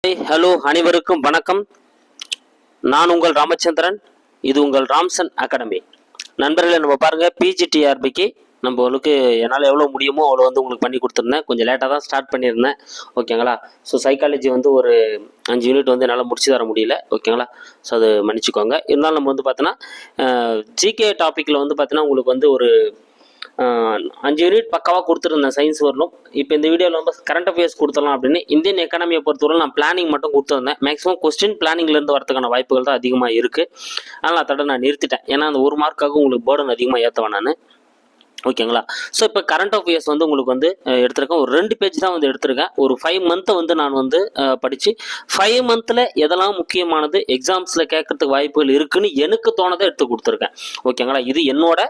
Hello, அனைவருக்கும் வணக்கம். நான் உங்கள் ராமச்சந்திரன். இது உங்கள் ராம்சன் அகாடமி. நண்பர்களே, நம்ம பாருங்க, பிஜிடிஆர்பிக்கு நம்மளுக்கு என்னால் எவ்வளோ முடியுமோ அவ்வளோ உங்களுக்கு பண்ணி கொடுத்துருந்தேன். கொஞ்சம் லேட்டாக தான் ஸ்டார்ட் பண்ணியிருந்தேன், ஓகேங்களா. ஸோ சைக்காலஜி ஒரு 5 யூனிட் என்னால் முடிச்சு தர முடியல, ஓகேங்களா. ஸோ அது மன்னிச்சுக்கோங்க. இருந்தாலும் நம்ம பார்த்தோன்னா ஜிகே டாப்பிக்கில் பார்த்தீங்கன்னா உங்களுக்கு ஒரு 5 யூனிட் பக்காவாக கொடுத்துருந்தேன், சயின்ஸ் வரணும். இப்போ இந்த வீடியோவில் கரண்ட் அஃபேர்ஸ் கொடுத்துடலாம் அப்படின்னு இந்தியன் எக்கானமியை பொறுத்தவரை நான் பிளானிங் மட்டும் கொடுத்துருந்தேன். மேக்ஸிமம் கொஸ்டின் பிளானிங்லேருந்து வரதுக்கான வாய்ப்புகள் தான் அதிகமாக இருக்குது. அதனால் அதோட நான் நிறுத்திட்டேன். ஏன்னா அந்த ஒரு மார்க்காக உங்களுக்கு பேர்டன் அதிகமாக ஏற்றுவேன் நான், ஓகேங்களா. ஸோ இப்போ கரண்ட் அஃபேர்ஸ் உங்களுக்கு எடுத்திருக்கேன். ஒரு 2 பேஜ் தான் எடுத்திருக்கேன். ஒரு 5 மந்த்தை நான் படித்து 5 மந்தில் எதெல்லாம் முக்கியமானது எக்ஸாம்ஸில் கேட்கறதுக்கு வாய்ப்புகள் இருக்குன்னு எனக்கு தோணதை எடுத்து கொடுத்துருக்கேன், ஓகேங்களா. இது என்னோட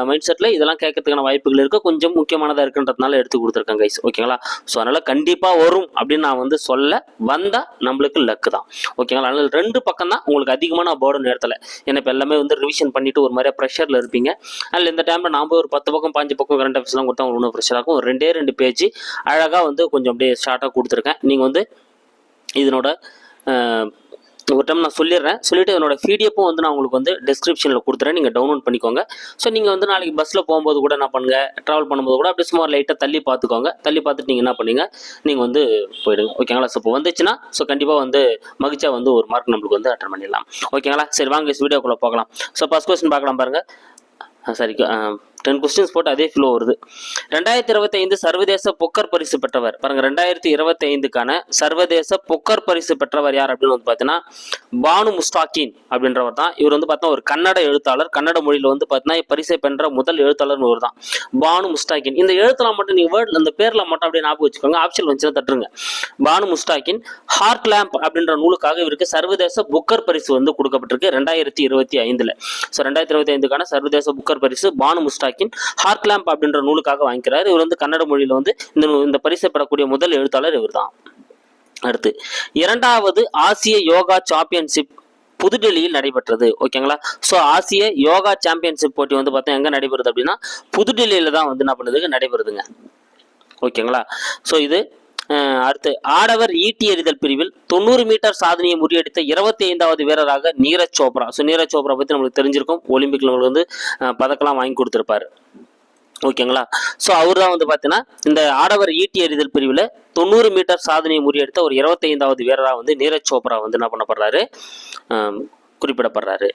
மைண்ட் செட்டில் இதெல்லாம் கேட்கறதுக்கான வாய்ப்புகள் இருக்குது, கொஞ்சம் முக்கியமானதாக இருக்குன்றதுனால எடுத்து கொடுத்துருக்கேன் கைஸ், ஓகேங்களா. ஸோ அதனால் கண்டிப்பாக வரும் அப்படின்னு நான் சொல்ல வந்தால் நம்மளுக்கு லக்கு தான், ஓகேங்களா. அதனால் 2 பக்கம் தான் உங்களுக்கு அதிகமான பேர்டன் நேரத்தில். ஏன்னா இப்போ எல்லாமே ரிவிஷன் பண்ணிட்டு ஒரு மாதிரியா ப்ரெஷரில் இருப்பீங்க. அதில் இந்த டைமில் நாம் ஒரு 10 பக்கம் 5 பக்கம் கரண்ட் அஃபேர்ஸ்லாம் கொடுத்தா ஒன்றும் பிரச்சனை இருக்கும். ஒரு 2 பேஜ் அழகாக கொஞ்சம் அப்படியே ஷார்ட்டாக கொடுத்துருக்கேன். நீங்கள் இதனோட ஒரு டைம் நான் சொல்லிட்டு இதனோட பிடிஎஃப்பும் நான் உங்களுக்கு டிஸ்கிரிப்ஷனில் கொடுத்துறேன், நீங்கள் டவுன்லோட் பண்ணிக்கோங்க. ஸோ நீங்கள் நாளைக்கு பஸ்ஸில் போகும்போது கூட என்ன பண்ணுங்கள், ட்ராவல் பண்ணும்போது கூட அப்படியே சும்மா லைட்டாக தள்ளி பார்த்துக்கோங்க. தள்ளி பார்த்துட்டு நீங்கள் என்ன பண்ணுங்க, நீங்கள் போயிடுங்க, ஓகேங்களா. ஸோ இப்போ வந்துச்சுன்னா ஸோ கண்டிப்பாக மகிழ்ச்சியாக ஒரு மார்க் நம்மளுக்கு அட்டன் பண்ணிடலாம், ஓகேங்களா. சரி, வாங்க வீடியோக்குள்ளே பார்க்கலாம். ஸோ ஃபர்ஸ்ட் கொஸ்டின் பார்க்கலாம் பாருங்கள். சரி, 10 கொஸ்டின்ஸ் போட்டு அதே ஃப்ளோ வருது. 2025 சர்வதேச பொக்கர் பரிசு பெற்றவர் பாருங்க. 2025க்கான சர்வதேச பொக்கர் பரிசு பெற்றவர் யார் அப்படின்னு பார்த்தீங்கன்னா பானு முஸ்தாகின் அப்படின்றவர் தான். இவர் பார்த்தா ஒரு கன்னட எழுத்தாளர். கன்னட மொழியில் பார்த்தீங்கன்னா பரிசை பெற்ற முதல் எழுத்தாளர் இவர் தான், பானு முஸ்தாகின். இந்த எழுத்துல மட்டும் நீங்க வேர்ட் அந்த பேர்ல மட்டும் அப்படியே ஞாபகம் வச்சுக்கோங்க. ஆப்ஷன் வந்துச்சுன்னா தட்டுருங்க. பானு முஸ்தாகின் ஹார்ட் லேம்ப் அப்படின்ற நூலுக்காக இவருக்கு சர்வதேச புக்கர் பரிசு கொடுக்கப்பட்டிருக்கு 2025. ஸோ 2025க்கான சர்வதேச புக்கர் பரிசு பானு முஸ்தாகின் ஹார்ட் லேம்ப் அப்படின்ற நூலுக்காக வாங்கிக்கிறார். இவர் கன்னட மொழியில் இந்த பரிசை பெறக்கூடிய முதல் எழுத்தாளர் இவர் தான். அடுத்து 2வது ஆசிய யோகா சாம்பியன்ஷிப் புதுடெல்லியில் நடைபெற்றது, ஓகேங்களா. ஸோ ஆசிய யோகா சாம்பியன்ஷிப் போட்டி பார்த்தா எங்க நடைபெறுது அப்படின்னா புதுடெல்லியில தான் என்ன பண்ணுதுங்க, நடைபெறுதுங்க, ஓகேங்களா. ஸோ இது அடுத்து ஆடவர் ஈட்டி எறிதல் பிரிவில் 90 மீட்டர் சாதனையை முறியடித்த 25வது வீரராக நீரஜ் சோப்ரா. ஸோ நீரஜ் சோப்ரா பற்றி நம்மளுக்கு தெரிஞ்சிருக்கும், ஒலிம்பிக்ல நம்மளுக்கு பதக்கெல்லாம் வாங்கி கொடுத்துருப்பாரு, ஓகேங்களா. ஸோ அவர் தான் பார்த்தீங்கன்னா இந்த ஆடவர் ஈட்டி எறிதல் பிரிவில் 90 மீட்டர் சாதனையை முறியடித்த ஒரு 25வது வீரராக நீரஜ் சோப்ரா என்ன பண்ணப்படுறாரு, குறிப்பிடப்படுறாரு.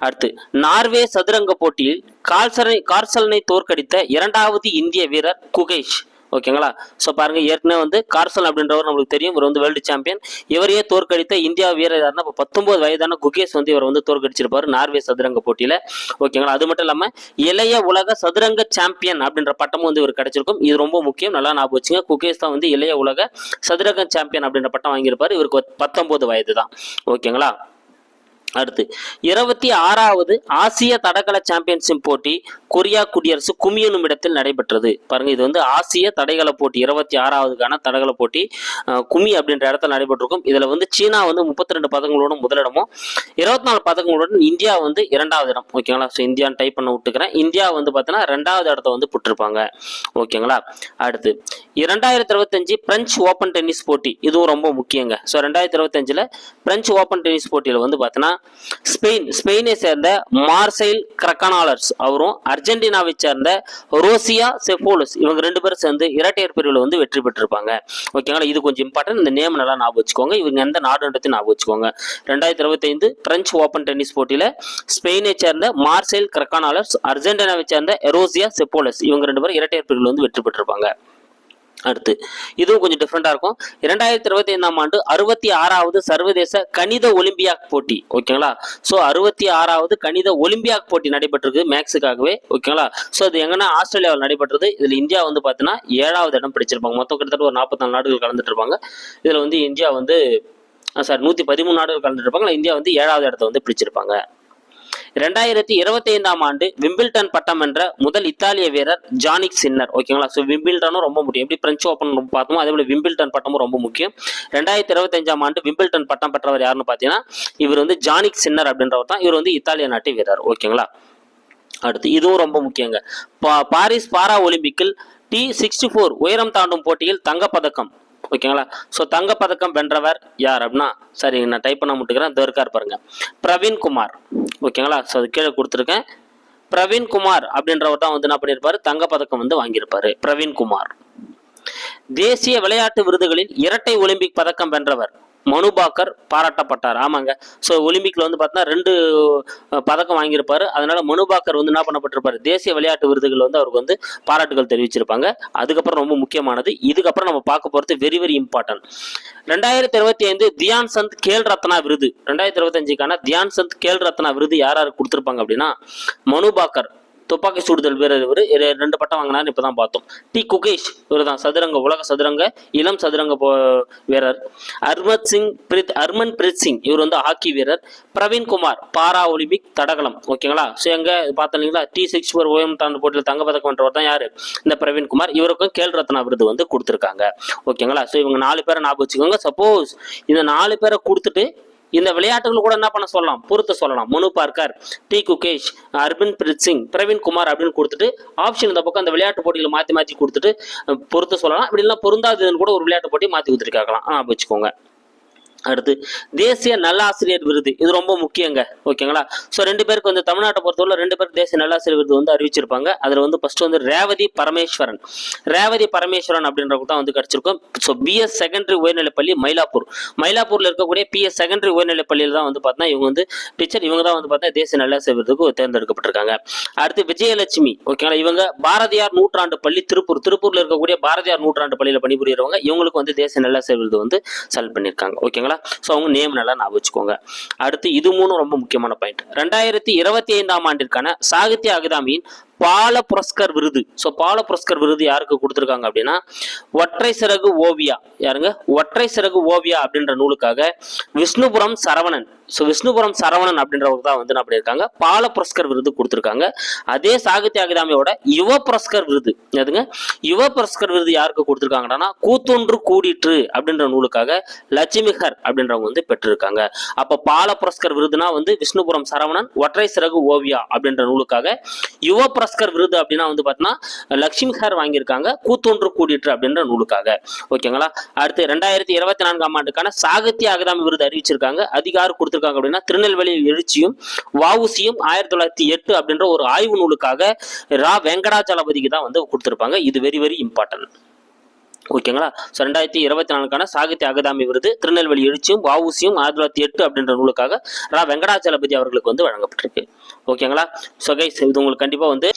அடுத்து நார்வே சதுரங்க போட்டியில் கார்சலனை தோற்கடித்த 2வது இந்திய வீரர் குகேஷ், ஓகேங்களா. ஸோ பாருங்க, ஏற்கனவே கார்சல் அப்படின்றவர் நம்மளுக்கு தெரியும், இவர் வேர்ல்டு சாம்பியன். இவரையே தோற்கடித்த இந்தியா வீரர் யாருன்னா 19 வயதான குகேஷ் இவர் தோற்கடிச்சிருப்பாரு நார்வே சதுரங்க போட்டியில, ஓகேங்களா. அது மட்டும் இல்லாம இளைய உலக சதுரங்க சாம்பியன் அப்படின்ற பட்டமும் இவர் கிடைச்சிருக்கும். இது ரொம்ப முக்கியம், நல்லா ஞாபகம் வச்சுங்க. குகேஷ் தான் இளைய உலக சதுரங்க சாம்பியன் அப்படின்ற பட்டம் வாங்கியிருப்பாரு. இவருக்கு 19 வயது தான், ஓகேங்களா. அடுத்து 26வது ஆசிய தடகள சாம்பியன்ஷிப் போட்டி கொரியா குடியரசு குமி என்னும் இடத்தில் நடைபெற்றது. பாருங்க, இது ஆசிய தடகள போட்டி 26வதுக்கான தடகள போட்டி குமி அப்படின்ற இடத்துல நடைபெற்றிருக்கும். இதுல சீனா 32 பதக்கங்களோட முதலிடமும் 24 பதக்கங்களுடன் இந்தியா 2வது இடம், ஓகேங்களா. ஸோ இந்தியான்னு டைப் பண்ண விட்டுக்கிறேன். இந்தியா பார்த்தீங்கன்னா 2வது இடத்த புட்டிருப்பாங்க, ஓகேங்களா. அடுத்து 2025 பிரெஞ்சு ஓபன் டென்னிஸ் போட்டி, இதுவும் ரொம்ப முக்கியங்க. ஸோ 2025 பிரெஞ்சு ஓபன் டென்னிஸ் போட்டியில் பார்த்தீங்கன்னா ஸ்பெயினை சேர்ந்த மார்சைல் கிரக்கனாலர்ஸ் அவரும் அர்ஜென்டினாவை சேர்ந்த ரோசியா செஃபோலஸ் இவங்க 2 பேரும் சேர்ந்து இரட்டையர் பிரிவில் வெற்றி பெற்றிருப்பாங்க, ஓகேங்களா. இது கொஞ்சம் இம்பார்ட்டன்ட், இந்த நேம் நல்லா ஞாபகம் வச்சுக்கோங்க. இவங்க எந்த நாடுன்றதையும் ஞாபகம் வச்சுக்கோங்க. 2025 பிரெஞ்சு ஓபன் டென்னிஸ் போட்டியில ஸ்பெயினை சேர்ந்த மார்சைல் கிரக்கனாலர்ஸ், அர்ஜென்டினாவை சேர்ந்த ரோசியா செஃபோலஸ் இவங்க 2 பேரும் இரட்டையர் பிரிவில் வெற்றி பெற்றிருப்பாங்க. அடுத்து இதுவும் கொஞ்சம் டிஃப்ரெண்டா இருக்கும். 2025ஆம் ஆண்டு 66வது சர்வதேச கணித ஒலிம்பியாக் போட்டி, ஓகேங்களா. ஸோ 66வது கணித ஒலிம்பியாக் போட்டி நடைபெற்றிருக்கு மேக்ஸுக்காகவே, ஓகேங்களா. ஸோ அது எங்கன்னா ஆஸ்திரேலியாவில் நடைபெற்றது. இதுல இந்தியா பார்த்தீங்கன்னா 7வது இடம் பிடிச்சிருப்பாங்க. மொத்தம் கிட்டத்தட்ட ஒரு 44 நாடுகள் கலந்துட்டு இருப்பாங்க. இதுல இந்தியா 113 நாடுகள் கலந்துட்டு இருப்பாங்க. இந்தியா 7வது இடத்த பிடிச்சிருப்பாங்க. 2025ஆம் ஆண்டு விம்பிள்டன் பட்டம் என்ற முதல் இத்தாலிய வீரர் ஜானிக் சின்னர், ஓகேங்களா. ஸோ விம்பிள்டனும் ரொம்ப முக்கியம், எப்படி பிரெஞ்சு ஓப்பன் பார்த்தோமோ அதே போல விம்பிள்டன் பட்டமும் ரொம்ப முக்கியம். 2025ஆம் ஆண்டு விம்பிள்டன் பட்டம் பெற்றவர் யாருன்னு பார்த்தீங்கன்னா இவர் ஜானிக் சின்னர் அப்படின்றவர் தான். இவர் இத்தாலிய நாட்டு வீரர், ஓகேங்களா. அடுத்து இதுவும் ரொம்ப முக்கியங்க. பாரிஸ் பாரா ஒலிம்பிக்கில் T64 உயரம் தாண்டும் போட்டியில் தங்கப்பதக்கம் ஓகேங்களா. ஸோ தங்கப்பதக்கம் வென்றவர் யார் அப்படின்னா, சரி நான் டைப் பண்ண முட்டுக்கிறேன், இதோ இருக்கார் பாருங்க, பிரவீன் குமார். ஓகேங்களா. ஸோ அது கீழே கொடுத்துருக்கேன். பிரவீன் குமார் அப்படின்றவர் தான் வந்து என்ன பண்ணியிருப்பாரு, தங்கப்பதக்கம் வந்து வாங்கியிருப்பாரு, பிரவீன் குமார். தேசிய விளையாட்டு விருதுகளில் இரட்டை ஒலிம்பிக் பதக்கம் வென்றவர் மனு பாக்கர் பாராட்டப்பட்டார். ஆமாங்க. ஸோ ஒலிம்பிக்ல வந்து பார்த்தீங்கன்னா 2 பதக்கம் வாங்கியிருப்பாரு. அதனால மனு பாக்கர் வந்து என்ன பண்ணப்பட்டிருப்பாரு, தேசிய விளையாட்டு விருதுகள் வந்து அவருக்கு வந்து பாராட்டுகள் தெரிவிச்சிருப்பாங்க. அதுக்கப்புறம் ரொம்ப முக்கியமானது, இதுக்கப்புறம் நம்ம பார்க்க போகிறது very very important. 2025 Dhyan Chand Khel Ratna விருது, 2025க்கான தியான் சந்த் கேல் ரத்னா விருது யார் யாருக்கு கொடுத்துருப்பாங்க அப்படின்னா, மனு பாக்கர் துப்பாக்கி சுடுதல் வீரர், இவர் 2 பட்டம் வாங்கினார், இப்பதான் பார்த்தோம். டி குகேஷ் இவர் தான் சதுரங்க உலக சதுரங்க இளம் சதுரங்க வீரர். ஹர்மன் பிரீத் சிங் இவர் வந்து ஹாக்கி வீரர். பிரவீன் குமார் பாரா ஒலிம்பிக் தடகளம். ஓகேங்களா. ஸோ எங்க பார்த்தீங்களா, T64 ஓய்வு போட்டியில் தங்கப்பதக்கம் வென்றவர் தான் யாரு, இந்த பிரவீன் குமார். இவருக்கும் கேல் ரத்னா விருது வந்து கொடுத்துருக்காங்க. ஓகேங்களா. ஸோ இவங்க 4 பேரை ஞாபகம் வச்சுக்கோங்க. சப்போஸ் இந்த 4 பேரை கொடுத்துட்டு இந்த விளையாட்டுகள் கூட என்ன பண்ண சொல்லலாம், பொறுத்து சொல்லலாம். மனு பார்க்கர், டி குகேஷ், ஹர்மன் பிரீத் சிங், பிரவீன் குமார் அப்படின்னு கொடுத்துட்டு ஆப்ஷன் இந்த பக்கம் அந்த விளையாட்டு போட்டிகளை மாற்றி கொடுத்துட்டு பொறுத்து சொல்லலாம். அப்படி இல்லை பொருந்தாதுன்னு கூட ஒரு விளையாட்டு போட்டி மாற்றி கொடுத்துட்டு கேட்கலாம். வச்சுக்கோங்க. அடுத்து தேசிய நல்லாசிரியர் விருது, இது ரொம்ப முக்கியங்க. ஓகேங்களா. ஸோ 2 பேருக்கு வந்து தமிழ்நாட்டை பொறுத்தவரை 2 பேருக்கு தேசிய நல்லாசிரியர் விருது வந்து அறிவிச்சிருப்பாங்க. அதில் வந்து ஃபர்ஸ்ட் வந்து ரேவதி பரமேஸ்வரன் அப்படின்றவங்க தான் வந்து கிடைச்சிருக்கும். ஸோ பிஎஸ் செகண்டரி உயர்நிலைப்பள்ளி மயிலாப்பூர்ல இருக்கக்கூடிய பிஎஸ் செகண்டரி உயர்நிலைப்பள்ளியில் தான் வந்து பார்த்தீங்கன்னா இவங்க வந்து டீச்சர், இவங்க தான் வந்து பார்த்தீங்கன்னா தேசிய நல்லாசிரியர் விருதுக்கு தேர்ந்தெடுக்கப்பட்டிருக்காங்க. அடுத்து விஜயலட்சுமி. ஓகேங்களா. இவங்க பாரதியார் நூற்றாண்டு பள்ளி திருப்பூர்ல இருக்கக்கூடிய பாரதியார் நூற்றாண்டு பள்ளியில் பணிபுரியறவங்க. இவங்களுக்கு வந்து தேசிய நல்லாசிரியர் விருது வந்து செலக்ட் பண்ணியிருக்காங்க. ஓகேங்களா. ஸோ அவங்க நேம் நல்லா ஞாபகம் வச்சுக்கோங்க. அடுத்து இது 3 ரொம்ப முக்கியமான பாயிண்ட். 2025ஆம் ஆண்டிற்கான சாகித்ய அகாதமியின் பால புரஸ்கர் விருது. ஸோ பால புரஸ்கர் விருது யாருக்கு கொடுத்துருக்காங்க அப்படின்னா, ஒற்றை சிறகு ஓவியா. யாருங்க, ஒற்றை சிறகு ஓவியா அப்படின்ற நூலுக்காக விஷ்ணுபுரம் சரவணன். ஸோ விஷ்ணுபுரம் சரவணன் அப்படின்றவங்க தான் வந்து என்ன பண்ணியிருக்காங்க, பால புரஸ்கர் விருது கொடுத்துருக்காங்க. அதே சாகித்ய அகாதமியோட யுவ புரஸ்கர் விருது, எதுங்க யுவ புரஸ்கர் விருது யாருக்கு கொடுத்துருக்காங்கன்னா, கூத்தொன்று கூடிற்று அப்படின்ற நூலுக்காக லட்சுமிகர் அப்படின்றவங்க வந்து பெற்றிருக்காங்க. அப்போ பால புரஸ்கர் விருதுனா வந்து விஷ்ணுபுரம் சரவணன், ஒற்றை சிறகு ஓவியா அப்படின்ற நூலுக்காக. யுவ புரஸ்கர் விருது அப்படின்னா வந்து பார்த்தீங்கன்னா லட்சுமிகர் வாங்கியிருக்காங்க, கூத்தொன்று கூடிற்று அப்படின்ற நூலுக்காக. ஓகேங்களா. அடுத்து 2024ஆம் ஆண்டுக்கான சாகித்ய அகாதமி விருது அறிவிச்சிருக்காங்க. அதிகாரம் கொடுத்துருக்காங்க அப்படின்னா, திருநெல்வேலி எழுச்சியும் வஉசியும் 1908 அப்படின்ற ஒரு ஆய்வு நூலுக்காக ரா வெங்கடாச்சலபதிக்கு தான் வந்து கொடுத்துருப்பாங்க. இது வெரி வெரி இம்பார்ட்டன்ட். ஓகேங்களா. ஸோ 2024க்கான சாகித்ய அகாதமி விருது திருநெல்வேலி எழுச்சியும் வஉசியும் 1908 அப்படின்ற நூலுக்காக ரா வெங்கடாச்சலபதி அவர்களுக்கு வந்து வழங்கப்பட்டிருக்கு. ஓகேங்களா. ஸோ கைஸ், இது உங்களுக்கு கண்டிப்பாக வந்து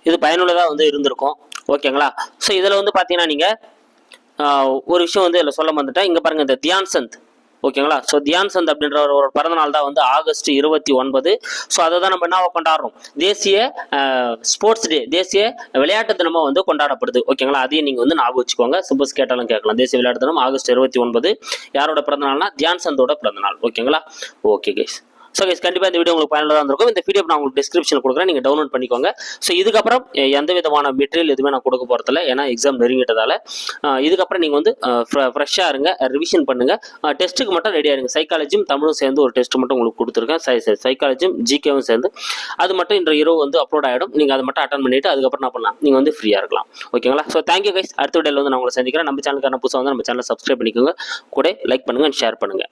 இது பயனுள்ளதாக வந்து இருந்திருக்கும். ஓகேங்களா. ஸோ இதில் வந்து பார்த்தீங்கன்னா நீங்கள் ஒரு விஷயம் வந்து இதில் சொல்ல வந்துட்டேன். இங்கே பாருங்கள், இந்த தியான் சந்த். ஓகேங்களா. ஸோ தியான் சந்த் அப்படின்ற ஒரு பிறந்த நாள் தான் வந்து ஆகஸ்ட் 29. ஸோ அதை தான் நம்ம என்ன கொண்டாடுறோம், தேசிய ஸ்போர்ட்ஸ் டே, தேசிய விளையாட்டு தினமாக வந்து கொண்டாடப்படுது. ஓகேங்களா. அதையும் நீங்கள் வந்து ஞாபகம் வச்சுக்கோங்க. சப்போஸ் கேட்டாலும் கேட்கலாம். தேசிய விளையாட்டு தினம் ஆகஸ்ட் 29. யாரோட பிறந்த நாள்னா, தியான் சந்தோட பிறந்த நாள். ஓகேங்களா. Okay guys. ஸோ கைஸ், கண்டிப்பாக இந்த வீடியோ உங்களுக்கு பயனுள்ளதாக இருந்திருக்கும். இந்த வீடியோ நான் உங்களுக்கு டிஸ்கிரிப்ஷனில் கொடுக்குறேன், நீங்கள் டவுன்லோட் பண்ணிக்கோங்க. ஸோ இதுக்கப்புறம் எந்த விதமான மெட்டீரியல் எதுவுமே நான் கொடுக்க போகிறதில்ல, ஏன்னா எக்ஸாம் நெருங்கிட்டதால. இதுக்கப்புறம் நீங்கள் வந்து ஃப்ரெஷ்ஷாக இருங்க, ரிவிஷன் பண்ணுங்கள். டெஸ்ட்டுக்கு மட்டும் ரெடியாக இருங்க. சைக்காலஜியும் தமிழும் சேர்ந்து ஒரு டெஸ்ட் மட்டும் உங்களுக்கு கொடுத்துருக்கேன். சைக்காலஜியும் ஜிகேவும் சேர்ந்து அது மட்டும் இன்று இரவு வந்து அப்லோட் ஆகிடும். நீங்கள் அதை மட்டும் அட்டன் பண்ணிவிட்டு அதுக்கப்புறம் என்ன பண்ணலாம், நீங்கள் வந்து ஃப்ரீயாக இருக்கலாம். ஓகேங்களா. So thank you guys. அடுத்த வீடியோவில் வந்து நான் உங்களை சந்திக்கிறேன். நம்ம சேனலுக்கான புதுசாக வந்து நம்ம சேனலை சப்ஸ்கிரைப் பண்ணிக்கோங்க, கூட லைக் பண்ணுங்கள் அண்ட் ஷேர் பண்ணுங்கள்.